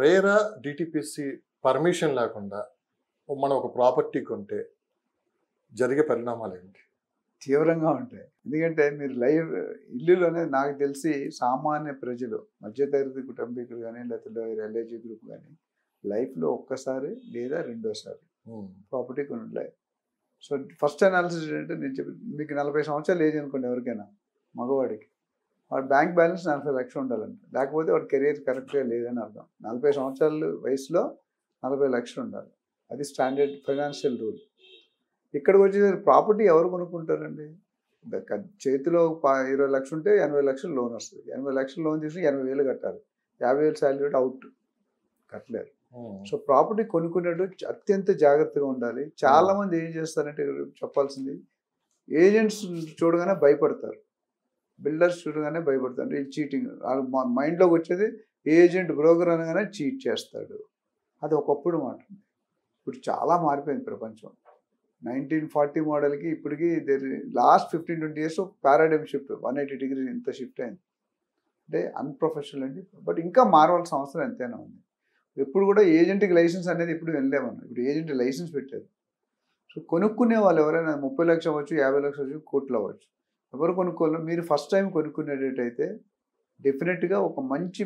RERA DTPC permission లేకుండా మనం ఒక ప్రాపర్టీ కొంటే జరిగే పరిణామాలు ఏంటి? తీవ్రంగా ఉంటాయి. ఎందుకంటే మీరు ఇల్లులోనే నాకు తెలిసి సామాన్య ప్రజలు, మధ్యతరగతి కుటుంబీకులు కానీ, లేకపోతే ఎల్ఐజీ గ్రూప్ కానీ లైఫ్లో ఒక్కసారి లేదా రెండోసారి ప్రాపర్టీ కొనుంటాయి. సో ఫస్ట్ అనాలిసిస్ ఏంటంటే, నేను చెప్పి మీకు 40 సంవత్సరాలు ఏజ్ అనుకోండి ఎవరికైనా మగవాడికి, వాడు బ్యాంక్ బ్యాలెన్స్ 40 లక్షలు ఉండాలంట. లేకపోతే వాడి కెరీర్ కరెక్ట్గా లేదని అర్థం. 40 సంవత్సరాల వయసులో 40 లక్షలు ఉండాలి. అది స్టాండర్డ్ ఫైనాన్షియల్ రూల్. ఇక్కడికి వచ్చి ప్రాపర్టీ ఎవరు కొనుక్కుంటారండి? చేతిలో 20 లక్షలు ఉంటే 80 లక్షలు లోన్ వస్తుంది. 80 లక్షలు లోన్ తీసుకుని 80,000 కట్టాలి. 50,000 శాలరీ అవుట్, కట్టలేరు. సో ప్రాపర్టీ కొనుక్కునేటప్పుడు అత్యంత జాగ్రత్తగా ఉండాలి. చాలా మంది ఏం చేస్తారంటే, చెప్పాల్సింది, ఏజెంట్స్ చూడగానే భయపడతారు, బిల్డర్స్ చూడగానే భయపడతారు. ఈ చీటింగ్ మైండ్లోకి వచ్చేది, ఏజెంట్ బ్రోకర్ అనగానే చీట్ చేస్తాడు. అది ఒకప్పుడు మాట. ఇప్పుడు చాలా మారిపోయింది ప్రపంచం. 1940 మోడల్కి ఇప్పటికి last 15-20 years paradigm shift, 180 degree ఇంత షిఫ్ట్ అయింది. అంటే అన్ప్రొఫెషనల్ అండి. బట్ ఇంకా మారవలసిన అవసరం ఎంతైనా ఉంది. ఎప్పుడు కూడా ఏజెంట్కి లైసెన్స్ అనేది ఇప్పుడు వెళ్ళలేమన్నా. ఇప్పుడు ఏజెంట్ లైసెన్స్ పెట్టారు. సో కొనుక్కునే వాళ్ళు ఎవరైనా 30 లక్షలు అవ్వచ్చు, 50 లక్షలు అవ్వచ్చు, కోట్లు అవ్వచ్చు, ఎవరు కొనుక్కోవాలి? మీరు ఫస్ట్ టైం కొనుక్కునేటట్టయితే డెఫినెట్గా ఒక మంచి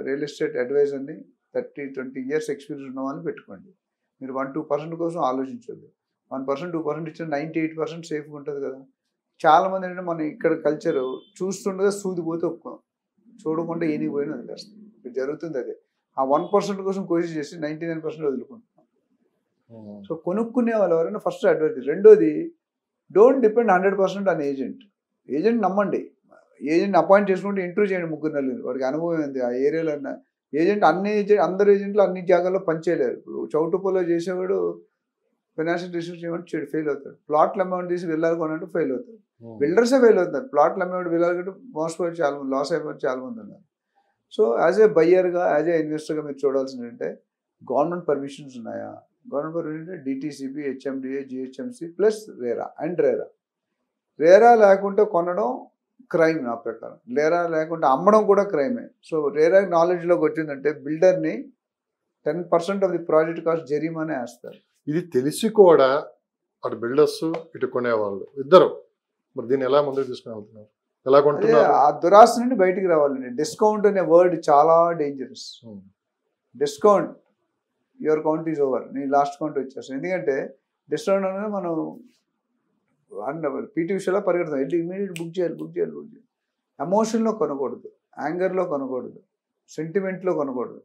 రియల్ ఎస్టేట్ అడ్వైజర్ని 30-20 ఇయర్స్ ఎక్స్పీరియన్స్ ఉన్న వాళ్ళని పెట్టుకోండి. మీరు 1-2% కోసం ఆలోచించొద్దు. 1%, 2% ఇచ్చిన 98% సేఫ్గా ఉంటుంది కదా. చాలామంది ఏంటంటే, మన ఇక్కడ కల్చరు చూస్తుండగా సూదిపోతే ఒప్పుకోం, చూడకుండా ఏనిపోయినా వదిలేస్తాం. ఇప్పుడు జరుగుతుంది అదే. ఆ 1% కోసం కోషిష్ చేసి 99% వదులుకుంటున్నాం. సో కొనుక్కునే వాళ్ళు ఎవరైనా ఫస్ట్ అడ్వైజ్. రెండోది, don't depend 100% on agent. Agent నమ్మండి. ఏజెంట్ అపాయింట్ చేసుకుంటే ఇంటర్వ్యూ చేయండి 3-4, వాడికి అనుభవం ఉంది ఆ ఏరియాలో. ఏజెంట్ అందరు ఏజెంట్లు అన్ని జాగాల్లో పనిచేయలేరు. ఇప్పుడు చౌటుప్పలో చేసేవాడు ఫైనాన్షియల్ డిస్ట్రిక్ట్ చేయమని ఫెయిల్ అవుతాడు. ప్లాట్లు అమౌంట్ తీసి వెళ్ళాలి కొనంటే ఫెయిల్ అవుతాడు. బిల్డర్సే ఫెయిల్ అవుతారు. ప్లాట్లు అమౌంట్ వెళ్ళాలి కంటే మోసపోయి చాలా మంది, లాస్ అయిపోయి చాలా మంది ఉన్నారు. సో యాజ్ ఏ బయ్యర్గా, యాజ్ ఏ ఇన్వెస్టర్గా మీరు చూడాల్సింది ఏంటంటే, గవర్నమెంట్ పర్మిషన్స్ ఉన్నాయా? గవర్నమెంట్ పర్మిషన్ అంటే DTCP, HMDA, GHMC plus RERA and RERA. RERA లేకుంటే కొనడం క్రైమ్ నా ప్రకారం. రేరా లేకుంటే అమ్మడం కూడా క్రైమే. సో రేరా నాలెడ్జ్లోకి వచ్చిందంటే బిల్డర్ని 10% ఆఫ్ ది ప్రాజెక్ట్ కాస్ట్ జరిమానే వేస్తారు. ఇది తెలిసి కూడా అటు బిల్డర్స్ ఇటు కొనేవాళ్ళు ఇద్దరు మరి దీన్ని ఎలా ముందుకు తీసుకుని వెళ్తున్నారు? ఎలా కొంటున్నారు? ఆ దురాశ నుండి బయటికి రావాలండి. డిస్కౌంట్ అనే వర్డ్ చాలా dangerous. Discount, your count is over, నీ లాస్ట్ కౌంట్ వచ్చేస్తాను. ఎందుకంటే డిస్కౌంట్ అనేది మనం పీటీ విషయంలో పరిగెడతాం. వెళ్ళి ఇమీడియట్ బుక్ చేయాలి. ఎమోషన్లో కొనకూడదు, యాంగర్లో కొనకూడదు, సెంటిమెంట్లో కొనకూడదు.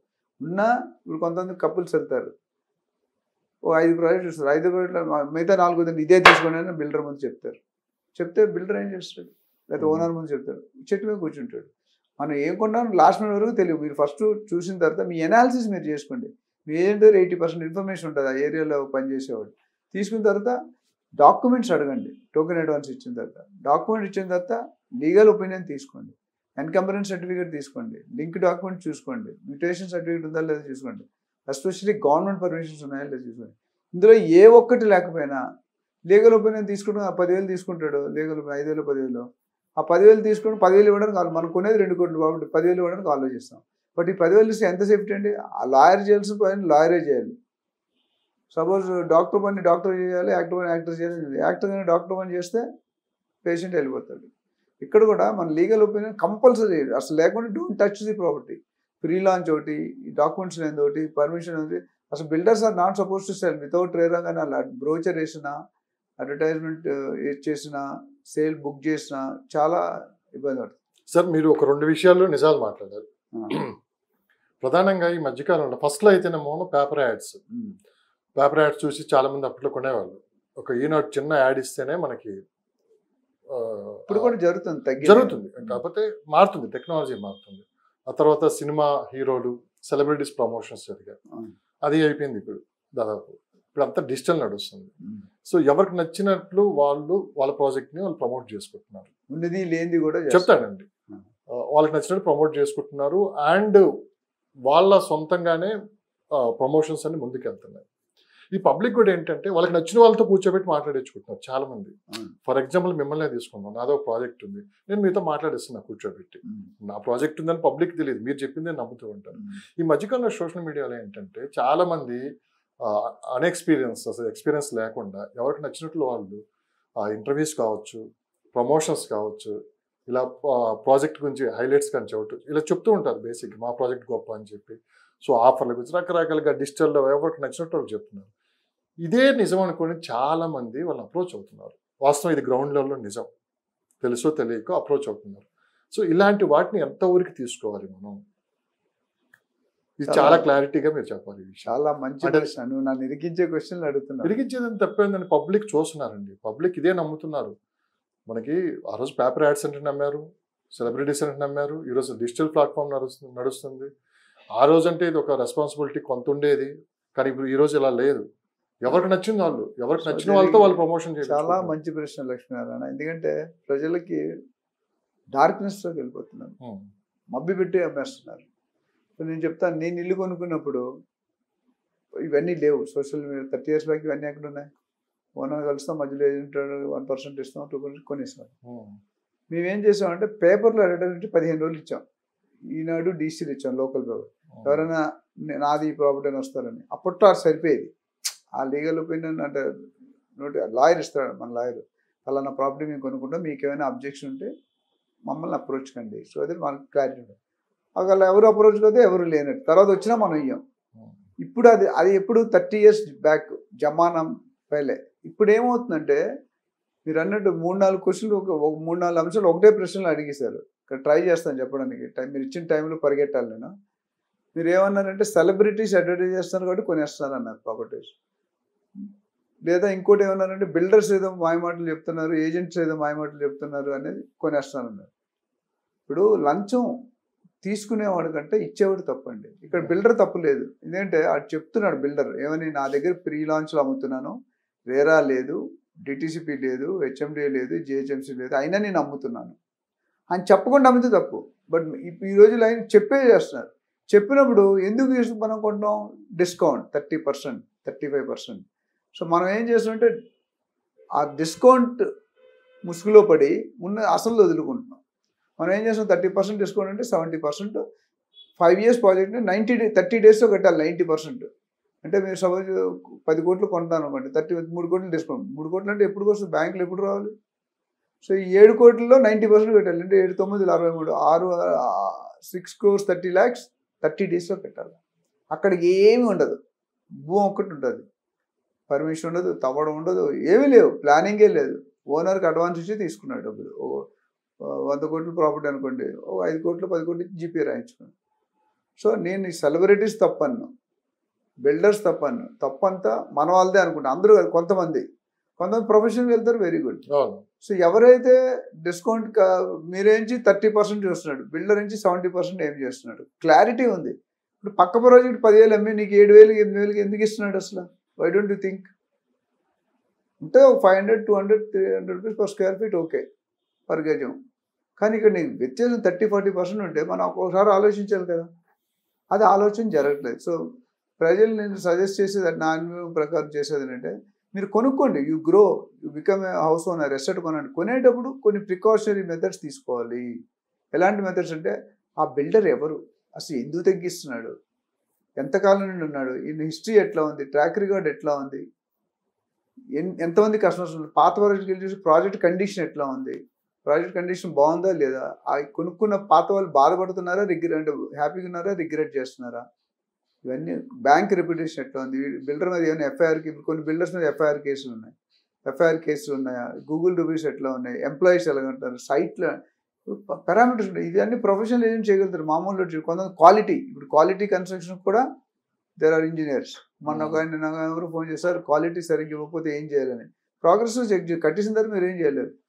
ఇప్పుడు కొంతమంది కపుల్స్ వెళ్తారు, 5 ప్రాజెక్టులు ఇస్తారు. 5 ప్రాజెక్టులు మిగతా 4 వద్దండి, ఇదే తీసుకోండి అని బిల్డర్ ముందు చెప్తే బిల్డర్ ఏం చేస్తాడు? లేకపోతే ఓనర్ ముందు చెప్తాడు, చెట్టు మీద కూర్చుంటాడు. మనం ఏం కొన్నాను లాస్ట్ మినిట్ వరకు తెలియదు. మీరు ఫస్ట్ చూసిన తర్వాత మీ అనాలిసిస్ మీరు చేసుకోండి. మీ ఏజెంట్ 80% ఇన్ఫర్మేషన్ ఉంటుంది ఆ ఏరియాలో పనిచేసేవాడు. తీసుకున్న తర్వాత డాక్యుమెంట్స్ అడగండి. టోకెన్ అడ్వాన్స్ ఇచ్చిన తర్వాత డాక్యుమెంట్ ఇచ్చిన తర్వాత లీగల్ ఒపీనియన్ తీసుకోండి, ఎన్కంబరెన్స్ సర్టిఫికేట్ తీసుకోండి, లింక్ డాక్యుమెంట్ చూసుకోండి, మ్యూటేషన్ సర్టిఫికేట్ ఉందా లేదా చూసుకోండి, ఎస్పెషల్లీ గవర్నమెంట్ పర్మిషన్స్ ఉన్నాయా లేదా చూసుకోండి. ఇందులో ఏ ఒక్కటి లేకపోయినా లీగల్ ఒపీనియన్ తీసుకుంటే 10,000 తీసుకుంటాడు. లీగల్ 5,000, 10,000. ఆ 10,000 తీసుకుని 10,000 ఇవ్వడానికి మనం కొనేది 2 కోట్లు కాబట్టి 10,000 ఇవ్వడానికి ఆలోచిస్తాం. బట్ ఈ 10,000 ఇస్తే ఎంత సేఫ్టీ అండి? ఆ లాయర్ చేయాల్సిన పని లాయరే చేయాలి. సపోజ్ డాక్టర్ పని డాక్టర్ చేయాలి, యాక్టర్ పని యాక్టర్ చేయాలి. యాక్టర్ కానీ డాక్టర్ పని చేస్తే పేషెంట్ వెళ్ళిపోతాడు. ఇక్కడ కూడా మన లీగల్ ఒపీనియన్ కంపల్సరీ, అసలు లేకుండా don't touch the property. Pre launch ఒకటి, డాక్యుమెంట్స్ లేని ఒకటి, పర్మిషన్ ఒకటి. అసలు builders are not suppose to sell without RERA. కానీ అలా బ్రోచర్ వేసిన, అడ్వర్టైజ్మెంట్ చేసిన, సేల్ బుక్ చేసిన చాలా ఇబ్బంది పడుతుంది. సార్ మీరు ఒక 2 విషయాల్లో నిజాలు మాట్లాడారు. ప్రధానంగా ఈ మధ్యకాలంలో ఫస్ట్లో అయితేనేమో పేపర్ యాడ్స్ చూసి చాలా మంది అప్పట్లో కొనేవాళ్ళు. ఒక ఈనాడు చిన్న యాడ్ ఇస్తేనే మనకి ఇప్పుడు కూడా జరుగుతుంది. కాకపోతే మారుతుంది, టెక్నాలజీ మారుతుంది. ఆ తర్వాత సినిమా హీరోలు, సెలబ్రిటీస్ ప్రమోషన్స్ జరిగాయి. అది అయిపోయింది ఇప్పుడు దాదాపు. ఇప్పుడు అంతా డిజిటల్ నడుస్తుంది. సో ఎవరికి నచ్చినట్లు వాళ్ళ ప్రాజెక్ట్ని వాళ్ళు ప్రమోట్ చేసుకుంటున్నారు. ఉన్నది లేనిది కూడా చెప్తానండి. వాళ్ళకి నచ్చినట్టు ప్రమోట్ చేసుకుంటున్నారు. అండ్ వాళ్ళ సొంతంగానే ప్రమోషన్స్ అన్ని ముందుకెళ్తున్నాయి. ఈ పబ్లిక్ కూడా ఏంటంటే వాళ్ళకి నచ్చిన వాళ్ళతో కూర్చోబెట్టి మాట్లాడించుకుంటున్నారు చాలా మంది. ఫర్ ఎగ్జాంపుల్ మిమ్మల్ని తీసుకుందాం, నాదో ప్రాజెక్ట్ ఉంది, నేను మీతో మాట్లాడిస్తున్నా కూర్చోబెట్టి. నా ప్రాజెక్ట్ ఉందని పబ్లిక్ తెలియదు, మీరు చెప్పిందే నమ్ముతూ ఉంటారు. ఈ మధ్యకాలంలో సోషల్ మీడియాలో ఏంటంటే చాలా మంది ఎక్స్పీరియన్స్ లేకుండా ఎవరికి నచ్చినట్లు వాళ్ళు ఇంటర్వ్యూస్ కావచ్చు, ప్రమోషన్స్ కావచ్చు, ఇలా ప్రాజెక్ట్ గురించి హైలైట్స్ కానీ చెప్పు ఇలా చెప్తూ ఉంటారు. బేసిక్ మా ప్రాజెక్ట్ గొప్ప అని చెప్పి. సో ఆఫర్ల గురించి రకరకాలుగా డిజిటల్లో ఎవరికి నచ్చినట్టు వాళ్ళు చెప్తున్నారు. ఇదే నిజం అనుకోని చాలా మంది వాళ్ళని అప్రోచ్ అవుతున్నారు. వాస్తవం ఇది గ్రౌండ్ లెవెల్లో నిజం, తెలుసో తెలియకో అప్రోచ్ అవుతున్నారు. సో ఇలాంటి వాటిని ఎంత ఊరికి తీసుకోవాలి మనం, ఇది చాలా క్లారిటీగా మీరు చెప్పాలి. చాలా మంచి ప్రశ్న, నువ్వు నన్ను ఇరికించే క్వశ్చన్లు అడుగుతున్నావు. ఇరికించేదని తప్పేందని పబ్లిక్ చూస్తున్నారండి, పబ్లిక్ ఇదే నమ్ముతున్నారు. మనకి ఆ రోజు పేపర్ యాడ్స్ అంటే నమ్మారు, సెలబ్రిటీస్ అంటే నమ్మారు, ఈరోజు డిజిటల్ ప్లాట్ఫామ్ నడుస్తుంది. ఆ రోజు అంటే ఇది ఒక రెస్పాన్సిబిలిటీ కొంత ఉండేది, కానీ ఇప్పుడు ఈ రోజు ఇలా లేదు. ఎవరికి నచ్చింది వాళ్ళు, ఎవరికి నచ్చిన వాళ్ళతో వాళ్ళు ప్రమోషన్ చేయాలి. చాలా మంచి ప్రశ్న లక్ష్మీనారాయణ. ఎందుకంటే ప్రజలకి డార్క్నెస్లోకి వెళ్ళిపోతున్నారు, మబ్బి పెట్టి అమ్మేస్తున్నారు. నేను చెప్తాను, నేను ఇల్లు కొనుక్కున్నప్పుడు ఇవన్నీ లేవు. సోషల్ మీడియా 30 years బ్యాక్ ఇవన్నీ ఎక్కడ ఉన్నాయి? ఓనర్ కలుస్తాం, మధ్యలో ఏజెంట్ 1% ఇస్తాం, 2% కొనేస్తాం. మేమేం చేసామంటే పేపర్లో అడ్వర్టైజ్మెంట్ 15 రోజులు ఇచ్చాం. ఈనాడు డీసీలు ఇచ్చాం, లోకల్ పేపర్. ఎవరైనా నాది ఈ ప్రాపర్టీ అని వస్తారని. అప్పట్లో అది సరిపోయేది. ఆ లీగల్ ఒపీనియన్ అంటే లాయర్ ఇస్తాడు, మన లాయర్, అలా నా ప్రాపర్టీ మేము కొనుక్కుంటాం, మీకు ఏమైనా అబ్జెక్షన్ ఉంటే మమ్మల్ని అప్రోచ్ కండి. సో అది మనకు క్లారిటీ ఉంటుంది. అలా ఎవరు అప్రోచ్ అయితే ఎవరు లేనట్టు, తర్వాత వచ్చినా మనం ఇయ్యాం. ఇప్పుడు అది ఎప్పుడు 30 years బ్యాక్ జమానం పైలే. ఇప్పుడు ఏమవుతుందంటే మీరు అన్నట్టు 3-4 క్వశ్చన్లు, ఒక 3-4 అంశాలు ఒకటే ప్రశ్నలు అడిగేశారు. ఇక్కడ ట్రై చేస్తాను చెప్పడానికి, మీరు ఇచ్చిన టైంలో పరిగెట్టాలి. నేను మీరు ఏమన్నారంటే సెలబ్రిటీస్ అడ్వర్టైజ్ చేస్తున్నారు కాబట్టి కొనేస్తున్నారు అన్నారు ప్రాపర్టీస్. లేదా ఇంకోటి ఏమన్నారంటే బిల్డర్స్ ఏదో మాయమాటలు చెప్తున్నారు, ఏజెంట్స్ ఏదో మాయమాటలు చెప్తున్నారు అనేది కొనేస్తున్నారు అన్నారు. ఇప్పుడు లంచం తీసుకునేవాడు కంటే ఇచ్చేవాడు తప్పండి. ఇక్కడ బిల్డర్ తప్పు లేదు. ఎందుకంటే అటు చెప్తున్నాడు బిల్డర్ ఏమని, నా దగ్గర ప్రీ లాంచ్లు అమ్ముతున్నాను, రేరా లేదు, డిటీసీపీ లేదు, హెచ్ఎండిఏ లేదు, జిహెచ్ఎంసీ లేదు, అయినా నేను అమ్ముతున్నాను అని చెప్పకుండా అమ్మితే తప్పు. బట్ ఈ రోజు లైన్ చెప్పే చేస్తున్నారు. చెప్పినప్పుడు ఎందుకు మనం కొంటాం? డిస్కౌంట్ 30%, 35%. సో మనం ఏం చేస్తామంటే ఆ డిస్కౌంట్ ముసుగులో పడి అసలు వదులుకుంటున్నాం. మనం ఏం చేస్తాం, 30% డిస్కౌంట్ అంటే 70%, 5 years ప్రాజెక్ట్ని 30 daysలో కట్టాలి 90%. అంటే మీరు సపోజ్ 10 కోట్లు కొంటాను అనుకోండి, 3 కోట్లు డిస్కౌంట్. 3 కోట్లు అంటే ఎప్పుడు వస్తుంది, బ్యాంకులో ఎప్పుడు రావాలి? సో ఈ 7 కోట్లలో 90% కట్టాలి. అంటే 7, 9, 63, 6 crores 30 lakhs 30 daysలో పెట్టాలి. అక్కడ ఏమీ ఉండదు, భూమి ఒక్కటి ఉంటుంది, పర్మిషన్ ఉండదు, తవ్వడం ఉండదు, ఏమీ లేవు, ప్లానింగే లేదు. ఓనర్కి అడ్వాన్స్ ఇచ్చి తీసుకున్నాడు డబ్బులు. 100 కోట్ల ప్రాపర్టీ అనుకోండి, 5 కోట్లు 10 కోట్లు జీపీ రాయించుకున్నాను. సో నేను ఈ సెలబ్రిటీస్ తప్పను, బిల్డర్స్ తప్పను, తప్పంతా మన వాళ్ళదే అనుకుంటా. అందరూ కొంతమంది ప్రొఫెషనల్కి వెళ్తారు, వెరీ గుడ్. సో ఎవరైతే డిస్కౌంట్ మీరేంచి 30% చూస్తున్నాడు, బిల్డర్ నుంచి 70% ఏం చేస్తున్నాడు, క్లారిటీ ఉంది. ఇప్పుడు పక్క ప్రాజెక్ట్ 10,000 అమ్మి నీకు 7,000, 8,000 ఎందుకు ఇస్తున్నాడు అసలు? Why don't you think? ఉంటే 500, 200, 300 rupees per square feet okay per గజం. కానీ ఇక్కడ నీకు వ్యత్యాసం 30-40% ఉంటే మనం ఒక్కోసారి ఆలోచించాలి కదా. అది ఆలోచన జరగట్లేదు. సో ప్రజలు నేను సజెస్ట్ చేసేది, నా అనుభవం ప్రకారం చేసేది ఏంటంటే, మీరు కొనుక్కోండి, you grow, you become a house owner, estate కొనండి. కొనేటప్పుడు కొన్ని ప్రికాషనరీ మెథడ్స్ తీసుకోవాలి. ఎలాంటి మెథడ్స్ అంటే, ఆ బిల్డర్ ఎవరు, అసలు ఎందుకు తగ్గిస్తున్నాడు, ఎంతకాలం నుండి ఉన్నాడు, ఈయన హిస్టరీ ఎట్లా ఉంది, ట్రాక్ రికార్డ్ ఎట్లా ఉంది, ఎంతమంది కస్టమర్స్ ఉన్నారు, పాత వరకు చూసి ప్రాజెక్ట్ కండిషన్ ఎట్లా ఉంది, ప్రాజెక్ట్ కండిషన్ బాగుందా లేదా, ఆ కొనుక్కున్న పాత వాళ్ళు బాధపడుతున్నారా, అంటే హ్యాపీగా ఉన్నారా, రిగ్రెట్ చేస్తున్నారా, ఇవన్నీ. బ్యాంక్ రెప్యుటేషన్ ఎట్లా ఉంది, బిల్డర్ మీద ఏమైనా ఎఫ్ఐఆర్కి, కొన్ని బిల్డర్స్ మీద ఎఫ్ఐఆర్ కేసులు ఉన్నాయా, గూగుల్ రివ్యూస్ ఎట్లా ఉన్నాయి, ఎంప్లాయీస్ ఎలా ఉంటారు, సైట్లో పారామీటర్స్ ఉంటాయి. ఇవన్నీ ప్రొఫెషనల్ ఏజెంట్ చేయగలుగుతారు. మామూలు కొంతమంది క్వాలిటీ, ఇప్పుడు క్వాలిటీ కన్స్ట్రక్షన్ కూడా దేర్ ఆర్ ఇంజనీర్స్. మొన్న ఒక ఆయన ఎవరు ఫోన్ చేస్తారు, క్వాలిటీ సరిగ్గా ఇవ్వకపోతే ఏం చేయాలని. ప్రోగ్రెస్ చెక్ కట్టేసిన తర్వాత మీరు ఏం చేయలేరు.